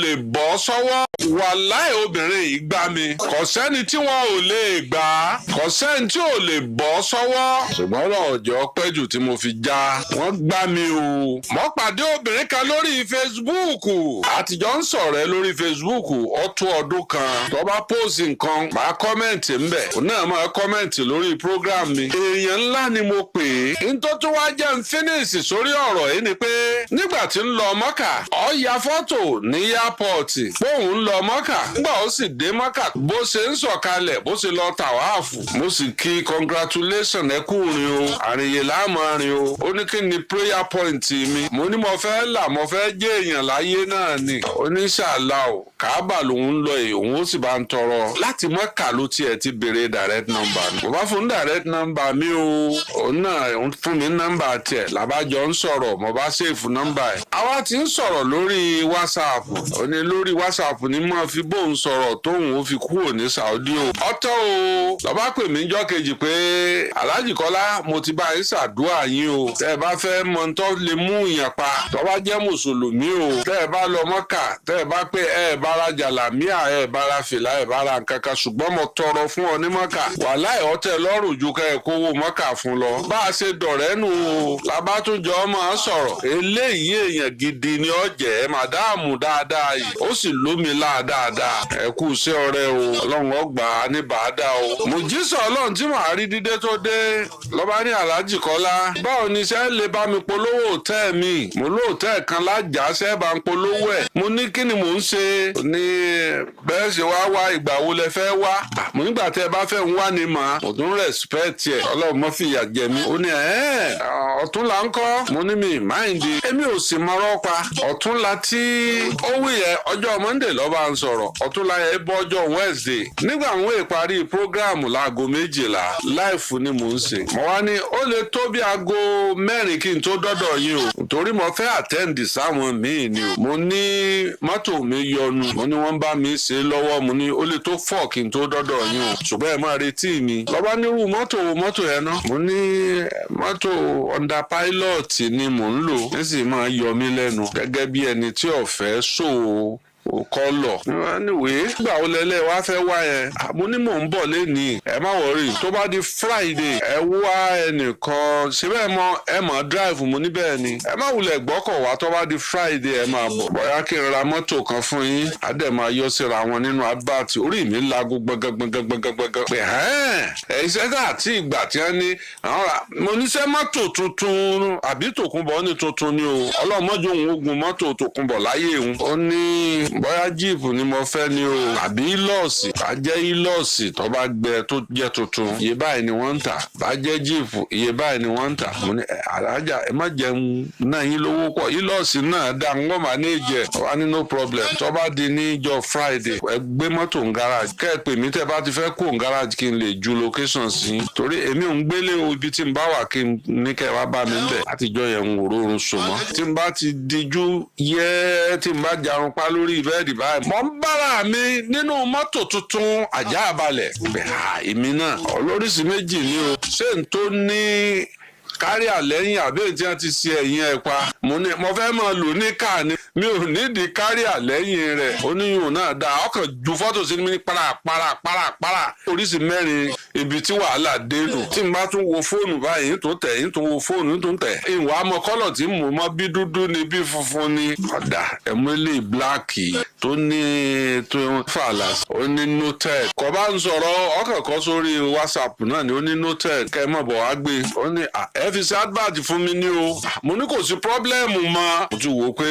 lè bọ́ sọ́wọ́ wàláì obìnrin yìí gbá mi kò sẹ́ni tí wọn ò lè gbà á kò sẹ́ni tí ò lè bọ́ sọ́wọ́ ṣùgbọ́n ọjọ́ pẹ́ jù tí mo fi já wọ́n gbá mi o. mo pàdé obìnrin kan lórí Facebook àtijọ́ ń sọ̀rọ̀ ẹ lórí Facebook ó tó ọdún kan tó bá póòsì nǹkan máa kọ́mẹ̀ntì ńbẹ̀ òun náà máa kọ́mẹ̀ntì lórí program mi. èèyàn ńlá ni mo pè é n tó tún wá jẹ́ n fínísì sórí ọ̀rọ̀ yìí ni pé nígbà tí ń lọ Mọ́kà ó ya fọ́tò ní yápọ̀tì póun ń lọ Mọ́kà nígbà ó sì dé Mọ́kà bó ṣe ń sọ̀kalẹ̀ bó ṣe lọ tàwáàfù mo sì kí congratulation ẹ kú rin o àrìnyè láàmú rin o ó ní kí ni prayer point mi mo ní mo fẹ́ là mo fẹ́ jẹ́ èèyàn láyé náà ni oníṣàlá o Káàbà lòun ń lọ èyí òun ó sì bá ń tọrọ láti Mọ́kà ló tiẹ̀ ti béèrè direct number mi mo bá fún direct number mi o òun náà fún mi nọ́mbà tiẹ̀ làbájọ ń sọ̀rọ̀ mo bá ṣèfù nọ́mbà ẹ̀ àwa ti ń sọ̀rọ̀ lórí WhatsApp ó ní lórí WhatsApp ni mo fi bóun sọ̀rọ̀ tóun ó fi kúrò ní Saudi o ọ̀tọ̀ o lọ́ba pè mí jọ́ kejì pé Alhaji Kola mo ti bá yín ṣàdúrà yín o tẹ́ ẹ bá fẹ́ mọ tó lè mú ìyàn pa tó bá jẹ́ mùsùlùmí o tẹ́ ẹ bá lọ Mọ́kà tẹ́ ẹ bá pé ẹ bá ra jàlámíà ẹ bá ra fìlà ẹ bá ra nǹkan kan ṣùgbọ́n mo tọrọ fún ọ ní Mọ́kà wàláhì ọ̀tẹ̀ lọ́rùn ju kẹ́ ẹ kówó Mọ́kà fún lọ bá a ṣe dọ̀rẹ́ nù o làbátúnjọ máa sọ̀rọ̀ eléyìí èèyàn gidi ni ó jẹ́ màdáàmù dáadáa yìí ó sì lómi láà dáadáa ẹ kú sí ọ̀rẹ́ o Ọlọ́run ọgbà ní bàádà o mùjísọ̀ Ọlọ́run tí màá rí dídé tó dé lọ́ba ní Alhaji Kola báwo ni iṣẹ́ lè bá mi polówó òtẹ́ẹ̀ mi mo lóòtẹ́ẹ̀ kan lájà ṣẹ́ bá ń polówó ẹ̀ mo ní kí ni mò ń ṣe ní bẹ́ẹ̀ ṣe wá ìgbà wo lẹ fẹ́ wá mo nígbà tẹ́ ẹ bá fẹ́ ń wá ni mà mo tún respect ẹ̀ Ọlọ́run mọ́ fìyà jẹ mí ó ní ọ̀túnla ń kọ́ mo ní mi máìndì èmi ò sì mọ́rọ́ pa ọ̀túnla tí ó wí yẹ ọjọ́ Monday lọ́ba ń sọ̀rọ̀ ọ̀túnla yẹ bọ́ ọjọ́ Wednesday nígbà àwọn ìparí prógráàmù láago 12 láìfù ni mò ń ṣe mo wá ní ó lè tó bí aago 4 kí n tó dọ́dọ̀ yín o torí mo fẹ́ àtẹ́ǹdì sáwọn míì ni o mo ní mọ́tò mi yọnu mo ní wọ́n bá mi ṣe lọ́wọ́ mo ní ó lè tó 4 kí n tó dọ́dọ̀ yín o ṣùgbọ́n ẹ máa retí mi lọ́ba nírú mọ́tò yẹn náà mo ní mọ́tò under pilot ni mò ń lò ẹ sì máa yọ mí lẹ́nu gẹ́gẹ́ bí ẹni tí ò fẹ́ Sowo Kola níwèé nígbà wo lẹ́lẹ́ wá fẹ́ wá yẹn mo ní mò ń bọ̀ lẹ́nìí ẹ má wọrí tó bá di Friday ẹ wá ẹnìkan ṣe bẹ́ẹ̀ ẹ mọ̀ drive mo ní bẹ́ẹ̀ ni ẹ má wulẹ̀ gbọ́kọ̀ wá tó bá di Friday ẹ máa bọ̀ bóyá kí n ra mọ́tò kan fún yín adẹ̀ máa yọ síra wọn nínú advert orí mi lago gbọ̀ngàngbọ̀ngàngbọ̀ngàn pé iṣẹ́ àti ìgbà tí wọ́n ní mo níṣẹ́ mọ́tò tuntun àbí tòkunbọ̀ ní tuntun ni o ọlọ́mọdé òun ogun mọ́tò tòkunbọ̀ láyé òun ó ní bóyá jíìpù ni mo fẹ́ ni o àbí ìlọ́ọ̀sì bá jẹ́ ìlọ́ọ̀sì tó bá gbẹ tó jẹ́ tuntun iye báyìí ni wọ́n ń tà bá jẹ́ jíìpù iye báyìí ni wọ́n ń tà mo ní alájà ẹ má jẹun náà yín lówó pọ̀ ìlọ́ọ̀sì náà dá ń wọ́n máa ní ìjẹ wá ní no problem tó bá di níjọ́ Friday ẹ gbé mọ́tò ń garage kẹ́ ẹ pè mí tẹ́ bá ti fẹ́ kó ń garage kí n lè ju location sí torí èmi ò ń gbélé ibi tí n bá wà kí n ní kẹ́ wá bá mi ń bẹ̀ látijọ́ yẹn ń wòró oorun sùn mọ́ tí n bá ti dijú yẹ́ tí n bá jarun pa lórí bẹ́ẹ̀dì báyìí mo ń bára mi nínú mọ́tò tuntun ajá balẹ̀ èmi náà olóríṣi méjì ni o ṣé n tó ní kárí àlẹ́yìn àbẹ́yìn tí wọ́n ti ṣe ẹ̀yìn ẹ̀ pa mo fẹ́ máa lò ní káà ni mi ò nídìí kárí àlẹ́yìn rẹ̀ oníyùn náà dáa ọkàn ju fọ́tò sí mi ní para oríṣi mẹ́rin ibi tí wàhálà dé nù tí n bá tún wo fóònù báyìí n tó tẹ̀ n tó wo fóònù n tó tẹ̀ ìwà àmọ́ kọ́lọ̀ tí mo mọ́ bí dúdú ni bí funfun ni ọ̀dà ẹ̀mọ́lẹ̀ bíláàkì tó ní tó fàlà ó ní noted kò bá ń sọ̀rọ̀ ọkàn kan sórí WhatsApp náà ni ó ní noted kẹ́ ẹ mọ̀ bọ̀ wá gbé ó ní ẹ fi ṣe advert fún mi ní o mo ní kò sí pọ́blẹ́mù mọ́ mo ti wò ó pé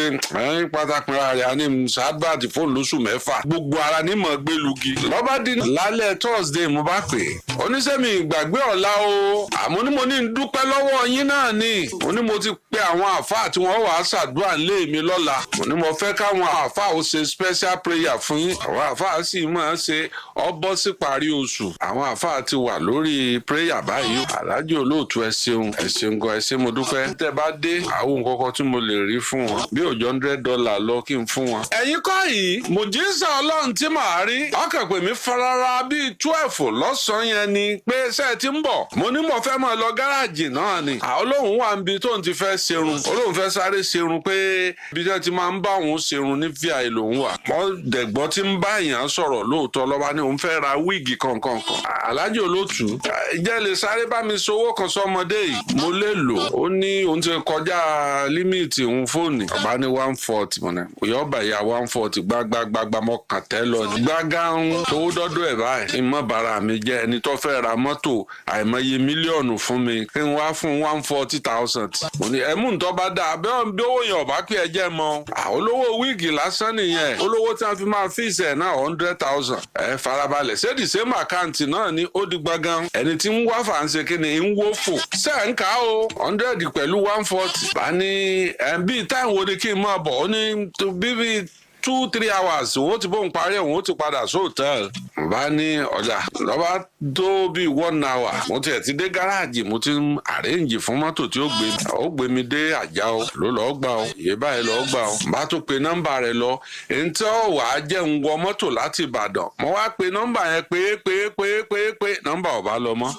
pátákì rẹ̀ á ní ṣe advert fóònù lóṣù 6 gbogbo ara ní mọ̀ gbé lugi lọ́ba dín lálẹ́ Thursday mo bá pè é oníṣẹ́mi ìgbàgbé ọ̀la o àmọ́ ní mo ní ń dúpẹ́ lọ́wọ́ yín náà ni mo ní mo ti pe àwọn àfáà tí wọ́n wàá ṣàdúrà lé mi lọ́la mo ní mo fẹ́ káwọn àfáà ó ṣe special prayer fún yín àwọn àfáà sì máa ṣe ọbọ̀ sí parí oṣù àwọn àfáà ti wà lórí prayer báyìí Alhaji Olootu ẹ ṣeun ẹ ẹ ṣeun gan, ẹ ṣé mo dúpẹ́. Tẹ́ bá dé àwọn nǹkan tí mo lè rí fún wọn bí òjò $100 lọ kí n fún wọn. Ẹ̀yin kọ́ yìí mùjísà Ọlọ́run tí màá rí ọkàn pè mí farara bíi 12 lọ́sàn-án yẹn ni pé ṣé ti ń bọ̀. Mo ní mo fẹ́ máa lọ gáràjì náà ni. Olóhùn wà níbi tóun ti fẹ́ ṣerun. Olóhùn fẹ́ sáré ṣerun pé ibi tí wọ́n ti máa ń bá òun ṣerun ní VI lòun wà. Wọ́n dẹ̀gbọ́n tí ń bá èèyàn sọ̀rọ̀ lóòótọ́ lọ́ba ní òun fẹ́ ra wíìgì kankan. Alhaji Olootu ìjẹ́ lè sáré bá mi sowó kan sọmọdé yìí. Mo lè lò ó ní òun ti kọjá límìtì òun fóònù. Ọba ní 140 mọ̀nà. Òyà ọba ìyá 140 gbágbágbágbá mọ́ kàn tẹ́ lọ ní. Gbágá ń towó dọ́dọ̀ ẹ̀ báyìí. Ìmọ̀ bàrà mi jẹ́ ẹni tó fẹ́ ra mọ́tò àìmọye mílíọ̀nù fún mi. Kí n wá fún 140,000. Mo ní ẹ̀mú ń tọ́ bá dáa bẹ́ẹ̀ bí owó yẹn ọ̀bá pé ẹ jẹ́ mọ́. Olówó wíìgì lásán nìyẹn. Olówó tí wọ́n fi máa fíìsì ẹ̀ náà 100,000. Ẹ farabalẹ̀. Ṣé the same account náà ni ó di gbọ̀ngàn? Ẹni tí ń wá fàǹsẹ̀ kí ni ń wó fò. Ṣé ń kà ó 100 pẹ̀lú 140. Bá ní bí táwọn wo ni kí n máa bọ̀ ó ní bíbí 2-3 hours òun ti bóun parí òun ti padà sí hòtẹ́ẹ̀lì. Bá ní ọjà lọ́ba tó bí 1 hour mo tiẹ̀ ti dé gáràjì mo ti ń àrẹ́ǹjì fún mọ́tò tí ó gbé mi dé àjà o ló lọ́ọ́ gbà o ìyè báyìí lọ́ọ́ gbà o. Bá tó pe nọ́mbà rẹ̀ lọ èyí tí ó wàá jẹ́ ń wọ mọ́tò láti Ìbàdàn mo wá pe nọ́mbà yẹn pé nọ́mbà ò bá lọ mọ́.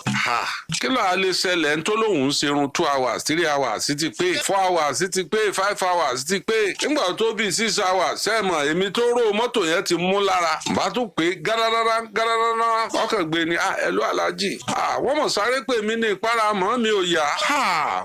Kí ló lè ṣẹlẹ̀ ń tó lóun ń ṣerun 2 hours 3 hours ti pé 4 hours ti pé 5 hours ti pé nígbà tó bí 6 hours sẹ́ẹ̀mọ̀ èmi tó rò mọ́tò yẹn ti mú lára. Bá tó pé gárárá ọkàn gbé ni ẹlú alájì wọ́n mọ̀ sáré pé mi ní ìpara mọ́ mi ò yá.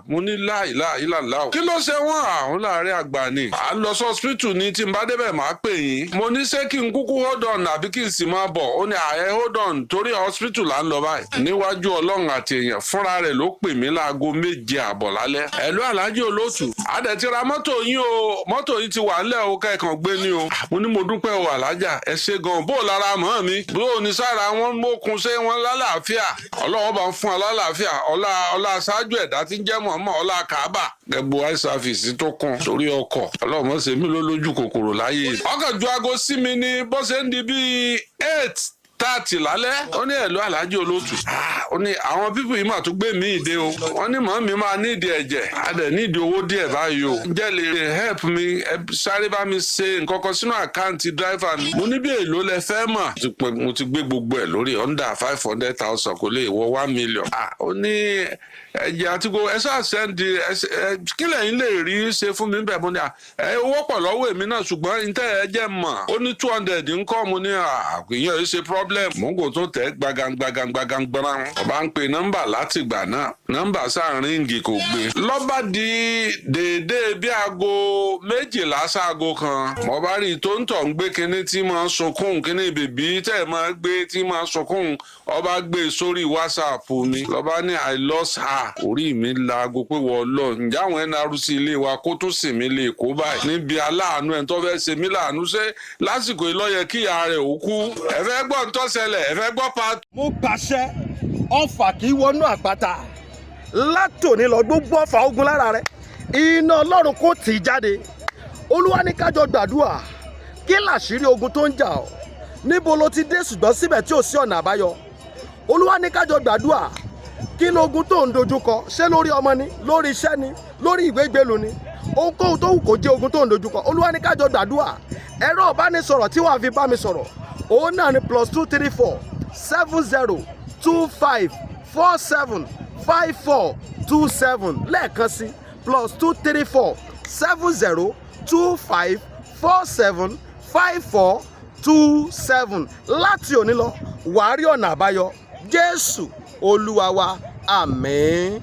Mo ní láìláìláìláò kí ló ṣe wọ́n àwọn láàrin àgbà ni à ń lọ sí hospital ní tí n bá débẹ̀ máa pè yín. Mo ní ṣé kí n kúkú hold on àbí kí n sì máa bọ̀. Ó ní hold on torí hospital là ń lọ báyìí. Níwájú Ọlọ́run àti èèyàn fúnra rẹ̀ ló pè mí láago 7 àbọ̀ lálẹ́. Ẹ̀lú Alhaji Olootu adẹ̀ ti ra mọ́tò yín o mọ́tò yín ti wà ńlẹ̀ o kẹ́ẹ̀kan gbé ní o. Mo ní mo dúpẹ́ o alájà ẹ ṣé gan bó lára mọ́ mi bó o ní sára wọn mókun ṣé wọn lálàáfíà Ọlọ́run bá ń fún ọ lálàáfíà ọlá aṣáájú ẹ̀dá tí ń jẹ́ mọ̀ọ́mọ́ ọlá Káàbà gbogbo eye service tó kún torí ọkọ̀ Ọlọ́run mọ̀ ṣe mí lójú kòkòrò láyé. Ọkàn ju aago sí mi ní bó ṣe ń di bíi 8:30 lálẹ́. Ó ní ẹ̀lú Alhaji Olootu ó ní àwọn pípù yìí mà tún gbé mi ìdè o. Wọ́n ní mọ̀ mi máa nídìí ẹ̀jẹ̀ a dẹ̀ nídìí owó díẹ̀ báyìí o. Ǹjẹ́ lè help mi sáré bá mi ṣe nǹkan kan sínú àkáǹtì driver mi. Mo ní bí èlò lẹ fẹ́ mọ̀. Mo ti gbé gbogbo ẹ̀ lórí under 500,000 kò lè wọ 1 million. Ó ní ẹ̀jẹ̀ àti gbogbo ẹ ṣáà sẹ́ndì kí lẹ́yìn lè rí ṣe fún mi bẹ́ẹ̀. Mo ní owó pọ̀ lọ́wọ́ èmi náà ṣùgbọ́n ntẹ́ ẹ̀jẹ̀ mọ̀ ó ní 200 ńkọ́. Mo ní àkùnyàn yìí ṣe problem. Mo ń kò tó tẹ̀ gbagangbagan ọba ń pe nọ́mbà láti ìgbà náà nọ́mbà sáà ríǹgì kò gbé. Lọ́ba di déédéé bí aago 12 sáago kan mo bá rí tó ń tọ̀ ń gbé kinní tí máa ń sunkún kinní bèbí tẹ́ ẹ̀ máa gbé tí máa ń sunkún ọba gbé sórí WhatsApp mi. Lọ́ba ní I lost her orí mi laago pé wọ́n lọ ǹjẹ́ àwọn NRC ilé wa kó tún sì mí lè kó báyìí níbi aláàánú ẹ̀ tó fẹ́ ṣe mí láàánú ṣé lásìkò ìlọ́yẹ kí ìyá rẹ̀ ó kú. Ẹ fẹ́ gbọ́ ń tọ́sẹ̀lẹ̀ ẹ fẹ́ gbọ́ pa. Mo pàṣẹ ọfà kì í wọnú àpáta látòní lọ gbogbo ọfà ogun lára rẹ iná Ọlọ́run kò tì í jáde. Olúwa ní kájọ gbàdúrà kí làṣírí ogun tó ń jà ọ́ níbo ló ti dé ṣùgbọ́n síbẹ̀ tí ò sí ọ̀nà àbáyọ. Olúwa ní kájọ gbàdúrà kí lógun tó ń dojúkọ ṣé lórí ọmọ ni lórí iṣẹ́ ni lórí ìwé ìgbélu ni ohunkóhun tó wù kó jẹ́ ogun tó ń dojúkọ. Olúwa ní kájọ gbàdúrà ẹ̀rọ ìbánisọ̀rọ̀ tí wàá fi bá mi sọ̀rọ̀ òun náà ni +234 70 25 47 5427 lẹ́ẹ̀kan sí +234 70 25 47 5427. Láti òní lọ wàá rí ọ̀nà àbáyọ. Jésù Olúwa wa àmín.